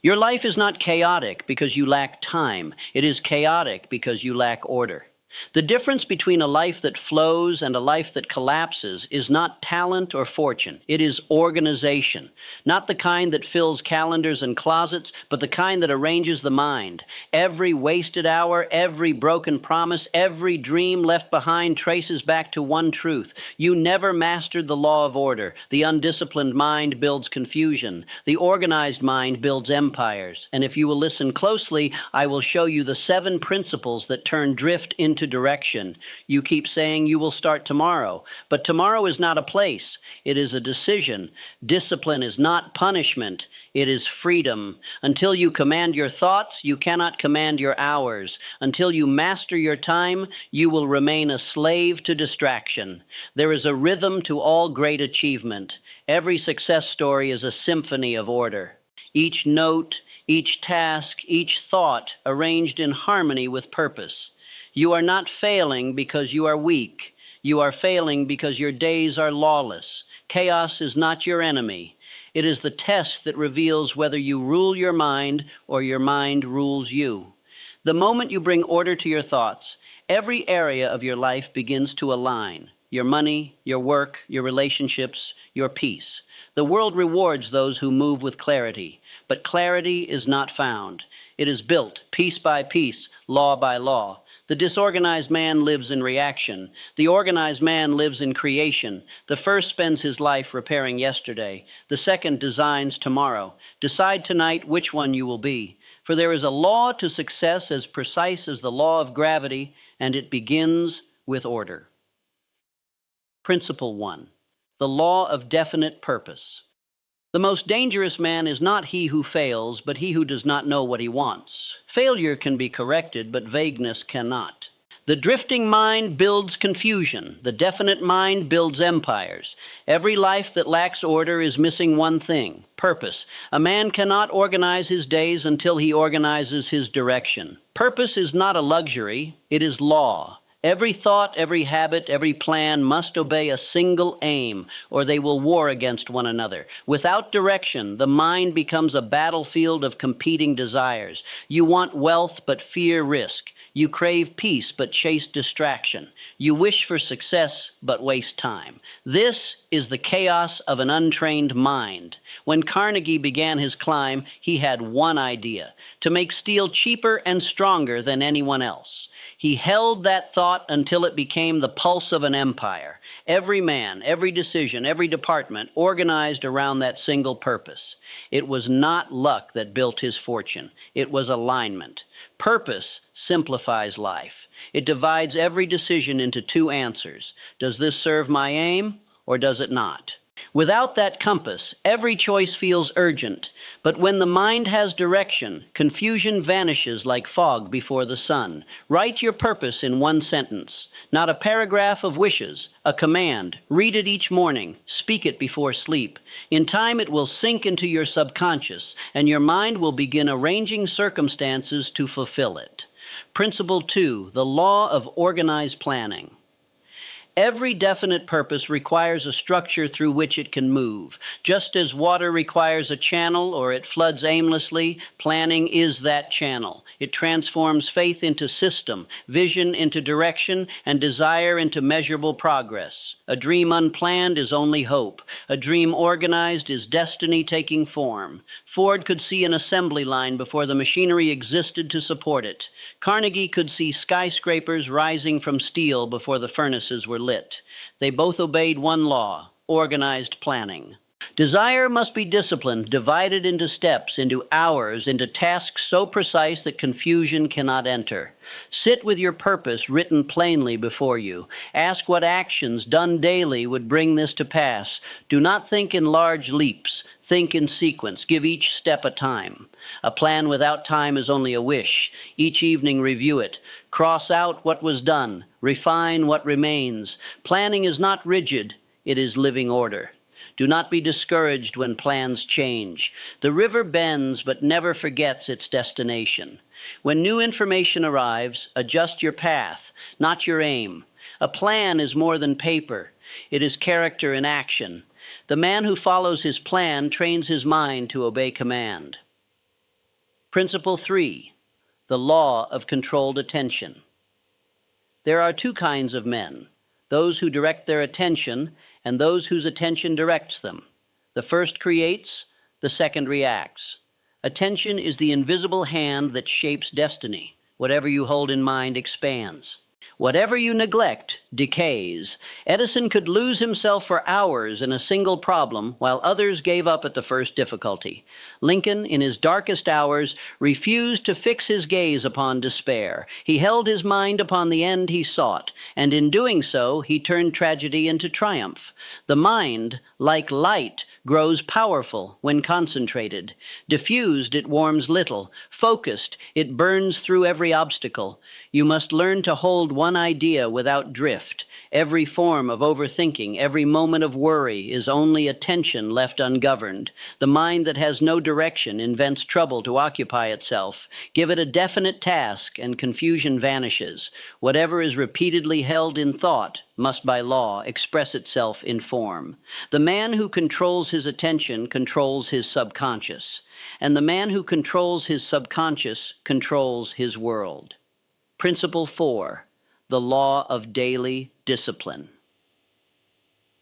Your life is not chaotic because you lack time. It is chaotic because you lack order. The difference between a life that flows and a life that collapses is not talent or fortune. It is organization. Not the kind that fills calendars and closets, but the kind that arranges the mind. Every wasted hour, every broken promise, every dream left behind traces back to one truth. You never mastered the law of order. The undisciplined mind builds confusion. The organized mind builds empires. And if you will listen closely, I will show you the 7 principles that turn drift into direction. You keep saying you will start tomorrow, but tomorrow is not a place. It is a decision. Discipline is not punishment. It is freedom. Until you command your thoughts, you cannot command your hours. Until you master your time, you will remain a slave to distraction. There is a rhythm to all great achievement. Every success story is a symphony of order. Each note, each task, each thought arranged in harmony with purpose. You are not failing because you are weak. You are failing because your days are lawless. Chaos is not your enemy. It is the test that reveals whether you rule your mind or your mind rules you. The moment you bring order to your thoughts, every area of your life begins to align. Your money, your work, your relationships, your peace. The world rewards those who move with clarity, but clarity is not found. It is built piece by piece, law by law. The disorganized man lives in reaction. The organized man lives in creation. The first spends his life repairing yesterday. The second designs tomorrow. Decide tonight which one you will be. For there is a law to success as precise as the law of gravity, and it begins with order. Principle 1. The law of definite purpose. The most dangerous man is not he who fails, but he who does not know what he wants. Failure can be corrected, but vagueness cannot. The drifting mind builds confusion. The definite mind builds empires. Every life that lacks order is missing one thing: purpose. A man cannot organize his days until he organizes his direction. Purpose is not a luxury, it is law. Every thought, every habit, every plan must obey a single aim, or they will war against one another. Without direction, the mind becomes a battlefield of competing desires. You want wealth, but fear risk. You crave peace, but chase distraction. You wish for success, but waste time. This is the chaos of an untrained mind. When Carnegie began his climb, he had one idea: to make steel cheaper and stronger than anyone else. He held that thought until it became the pulse of an empire. Every man, every decision, every department organized around that single purpose. It was not luck that built his fortune. It was alignment. Purpose simplifies life. It divides every decision into 2 answers. Does this serve my aim, or does it not? Without that compass, every choice feels urgent. But when the mind has direction, confusion vanishes like fog before the sun. Write your purpose in 1 sentence, not a paragraph of wishes, a command. Read it each morning. Speak it before sleep. In time, it will sink into your subconscious, and your mind will begin arranging circumstances to fulfill it. Principle 2, the law of organized planning. Every definite purpose requires a structure through which it can move. Just as water requires a channel or it floods aimlessly, planning is that channel. It transforms faith into system, vision into direction, and desire into measurable progress. A dream unplanned is only hope. A dream organized is destiny taking form. Ford could see an assembly line before the machinery existed to support it. Carnegie could see skyscrapers rising from steel before the furnaces were lit. They both obeyed one law: organized planning. Desire must be disciplined, divided into steps, into hours, into tasks so precise that confusion cannot enter. Sit with your purpose written plainly before you. Ask what actions done daily would bring this to pass. Do not think in large leaps. Think in sequence. Give each step a time. A plan without time is only a wish. Each evening review it. Cross out what was done. Refine what remains. Planning is not rigid. It is living order. Do not be discouraged when plans change. The river bends but never forgets its destination. When new information arrives, adjust your path, not your aim. A plan is more than paper. It is character in action. The man who follows his plan trains his mind to obey command. Principle 3, the law of controlled attention. There are two kinds of men, those who direct their attention and those whose attention directs them. The first creates, the second reacts. Attention is the invisible hand that shapes destiny. Whatever you hold in mind expands. Whatever you neglect decays. Edison could lose himself for hours in a single problem while others gave up at the first difficulty. Lincoln, in his darkest hours, refused to fix his gaze upon despair. He held his mind upon the end he sought, and in doing so, he turned tragedy into triumph. The mind, like light, grows powerful when concentrated. Diffused, it warms little. Focused, it burns through every obstacle. You must learn to hold one idea without drift. Every form of overthinking, every moment of worry is only attention left ungoverned. The mind that has no direction invents trouble to occupy itself. Give it a definite task and confusion vanishes. Whatever is repeatedly held in thought must by law express itself in form. The man who controls his attention controls his subconscious, and the man who controls his subconscious controls his world. Principle 4, the law of daily discipline.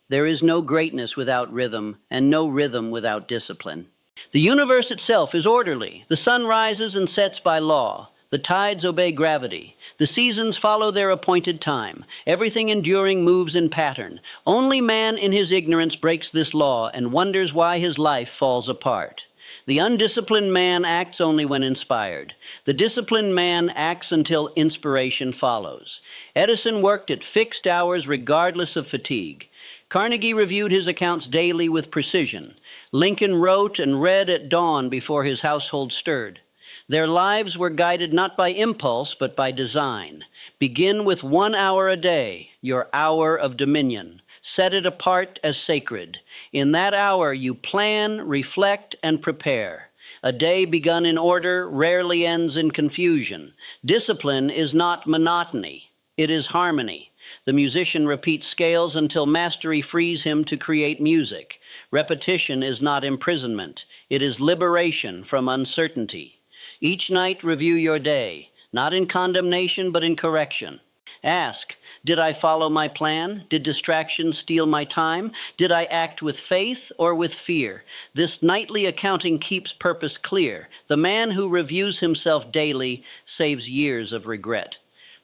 There is no greatness without rhythm, and no rhythm without discipline. The universe itself is orderly. The sun rises and sets by law. The tides obey gravity. The seasons follow their appointed time. Everything enduring moves in pattern. Only man in his ignorance breaks this law and wonders why his life falls apart. The undisciplined man acts only when inspired. The disciplined man acts until inspiration follows. Edison worked at fixed hours regardless of fatigue. Carnegie reviewed his accounts daily with precision. Lincoln wrote and read at dawn before his household stirred. Their lives were guided not by impulse, but by design. Begin with 1 hour a day, your hour of dominion. Set it apart as sacred. In that hour, you plan, reflect, and prepare. A day begun in order rarely ends in confusion. Discipline is not monotony. It is harmony. The musician repeats scales until mastery frees him to create music. Repetition is not imprisonment. It is liberation from uncertainty. Each night, review your day, not in condemnation, but in correction. Ask, did I follow my plan? Did distractions steal my time? Did I act with faith or with fear? This nightly accounting keeps purpose clear. The man who reviews himself daily saves years of regret.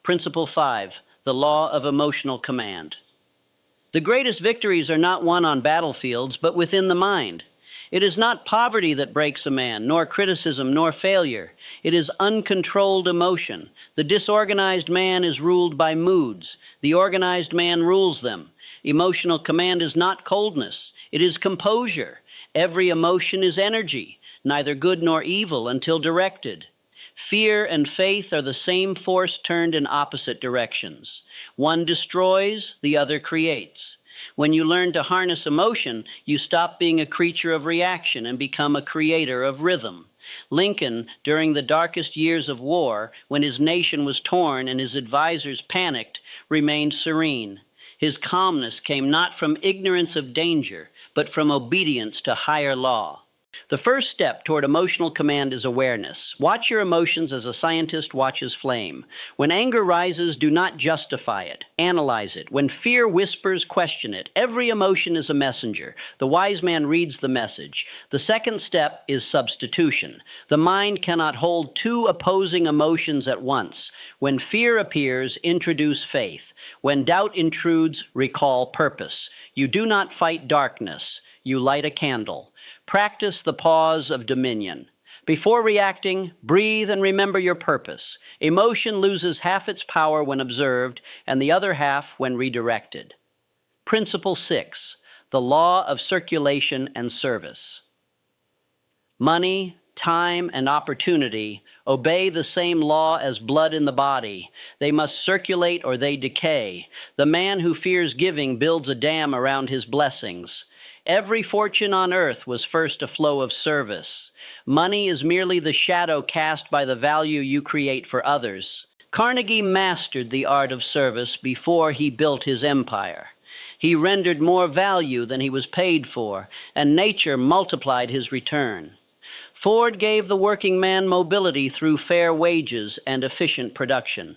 Principle 5, the law of emotional command. The greatest victories are not won on battlefields, but within the mind. It is not poverty that breaks a man, nor criticism, nor failure. It is uncontrolled emotion. The disorganized man is ruled by moods. The organized man rules them. Emotional command is not coldness. It is composure. Every emotion is energy, neither good nor evil until directed. Fear and faith are the same force turned in opposite directions. One destroys, the other creates. When you learn to harness emotion, you stop being a creature of reaction and become a creator of rhythm. Lincoln, during the darkest years of war, when his nation was torn and his advisors panicked, remained serene. His calmness came not from ignorance of danger, but from obedience to higher law. The first step toward emotional command is awareness. Watch your emotions as a scientist watches flame. When anger rises, do not justify it. Analyze it. When fear whispers, question it. Every emotion is a messenger. The wise man reads the message. The second step is substitution. The mind cannot hold two opposing emotions at once. When fear appears, introduce faith. When doubt intrudes, recall purpose. You do not fight darkness. You light a candle. Practice the pause of dominion. Before reacting, breathe and remember your purpose. Emotion loses half its power when observed and the other half when redirected. Principle 6, the law of circulation and service. Money, time, and opportunity obey the same law as blood in the body. They must circulate or they decay. The man who fears giving builds a dam around his blessings. Every fortune on earth was first a flow of service. Money is merely the shadow cast by the value you create for others. Carnegie mastered the art of service before he built his empire. He rendered more value than he was paid for, and nature multiplied his return. Ford gave the working man mobility through fair wages and efficient production.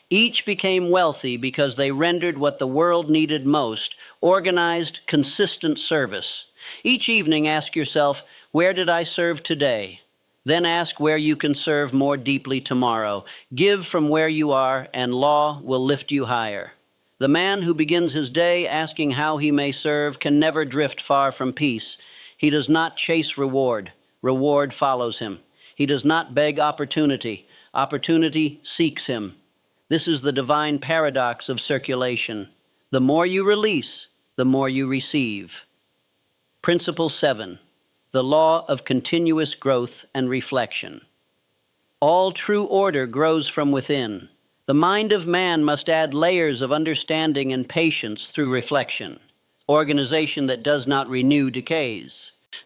Each became wealthy because they rendered what the world needed most: organized, consistent service. Each evening ask yourself, where did I serve today? Then ask where you can serve more deeply tomorrow. Give from where you are, and law will lift you higher. The man who begins his day asking how he may serve can never drift far from peace. He does not chase reward. Reward follows him. He does not beg opportunity. Opportunity seeks him. This is the divine paradox of circulation. The more you release, the more you receive. Principle 7. The law of continuous growth and reflection. All true order grows from within. The mind of man must add layers of understanding and patience through reflection. Organization that does not renew decays.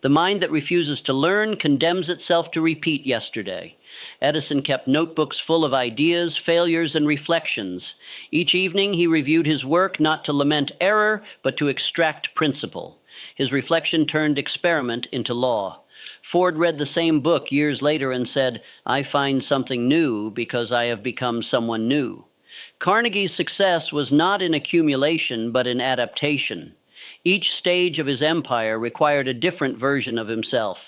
The mind that refuses to learn condemns itself to repeat yesterday. Edison kept notebooks full of ideas, failures, and reflections. Each evening he reviewed his work not to lament error, but to extract principle. His reflection turned experiment into law. Ford read the same book years later and said, "I find something new because I have become someone new." Carnegie's success was not in accumulation, but in adaptation. Each stage of his empire required a different version of himself.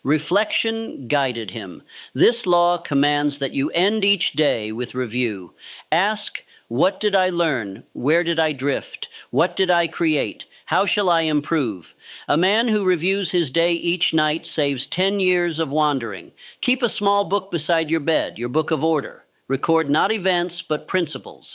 Reflection guided him. This law commands that you end each day with review. Ask, what did I learn? Where did I drift? What did I create? How shall I improve? A man who reviews his day each night saves 10 years of wandering. Keep a small book beside your bed, your book of order. Record not events, but principles.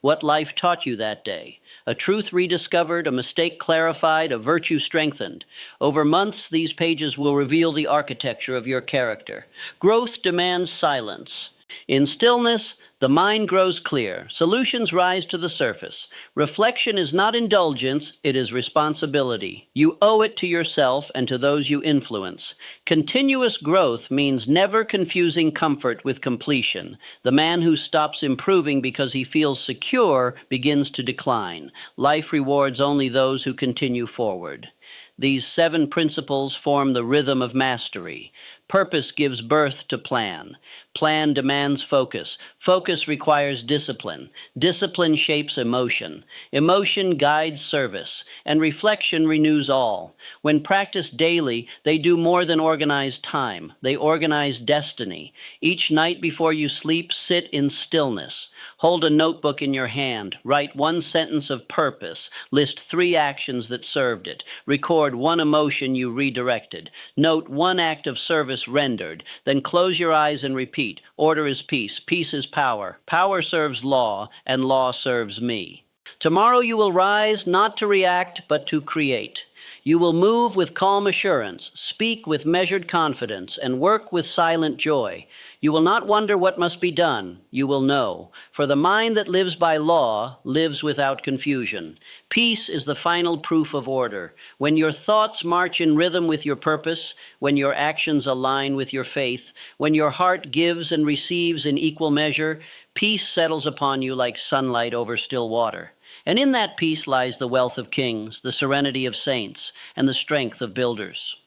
What life taught you that day. A truth rediscovered, a mistake clarified, a virtue strengthened. Over months, these pages will reveal the architecture of your character. Growth demands silence. In stillness, the mind grows clear. Solutions rise to the surface. Reflection is not indulgence, it is responsibility. You owe it to yourself and to those you influence. Continuous growth means never confusing comfort with completion. The man who stops improving because he feels secure begins to decline. Life rewards only those who continue forward. These 7 principles form the rhythm of mastery. Purpose gives birth to plan. Plan demands focus. Focus requires discipline. Discipline shapes emotion. Emotion guides service. And reflection renews all. When practiced daily, they do more than organize time. They organize destiny. Each night before you sleep, sit in stillness. Hold a notebook in your hand. Write 1 sentence of purpose. List 3 actions that served it. Record 1 emotion you redirected. Note 1 act of service rendered. Then close your eyes and repeat. Order is peace. Peace is power. Power serves law, and law serves me. Tomorrow you will rise not to react, but to create. You will move with calm assurance, speak with measured confidence, and work with silent joy. You will not wonder what must be done. You will know. For the mind that lives by law lives without confusion. Peace is the final proof of order. When your thoughts march in rhythm with your purpose, when your actions align with your faith, when your heart gives and receives in equal measure, peace settles upon you like sunlight over still water. And in that peace lies the wealth of kings, the serenity of saints, and the strength of builders.